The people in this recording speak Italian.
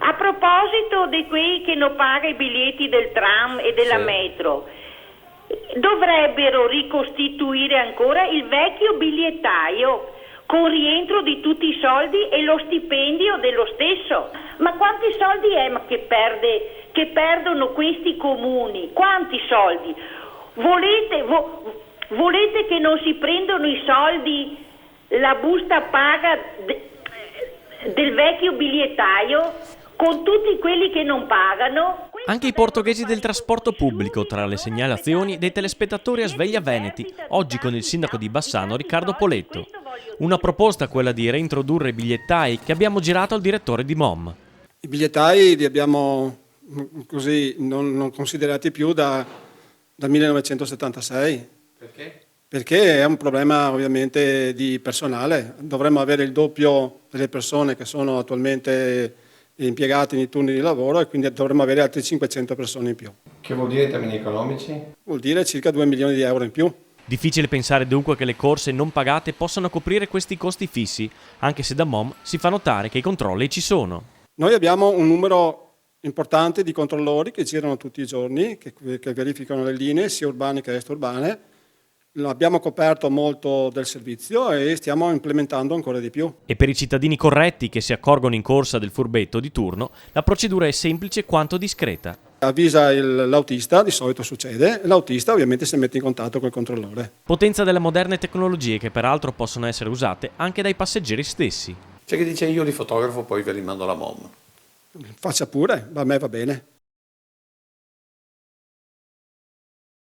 A proposito di quei che non paga i biglietti del tram e della metro, dovrebbero ricostituire ancora il vecchio bigliettaio con rientro di tutti i soldi e lo stipendio dello stesso. Ma quanti soldi è che perdono questi comuni? Quanti soldi? Volete che non si prendono i soldi, la busta paga del vecchio bigliettaio con tutti quelli che non pagano? Anche i portoghesi del trasporto pubblico, tra le segnalazioni dei telespettatori a Sveglia Veneti, oggi con il sindaco di Bassano Riccardo Poletto. Una proposta quella di reintrodurre i bigliettai che abbiamo girato al direttore di MOM. I bigliettai li abbiamo così non considerati più dal 1976. Perché? Perché è un problema ovviamente di personale. Dovremmo avere il doppio delle persone che sono attualmente impiegati nei turni di lavoro e quindi dovremmo avere altri 500 persone in più. Che vuol dire in termini economici? Vuol dire circa 2 milioni di euro in più. Difficile pensare dunque che le corse non pagate possano coprire questi costi fissi, anche se da MOM si fa notare che i controlli ci sono. Noi abbiamo un numero importante di controllori che girano tutti i giorni, che verificano le linee sia urbane che extraurbane. Abbiamo coperto molto del servizio e stiamo implementando ancora di più. E per i cittadini corretti che si accorgono in corsa del furbetto di turno, la procedura è semplice quanto discreta. Avvisa l'autista, di solito succede, e l'autista ovviamente si mette in contatto col controllore. Potenza delle moderne tecnologie che peraltro possono essere usate anche dai passeggeri stessi. C'è chi dice io li fotografo poi ve li mando alla MOM. Faccia pure, a me va bene.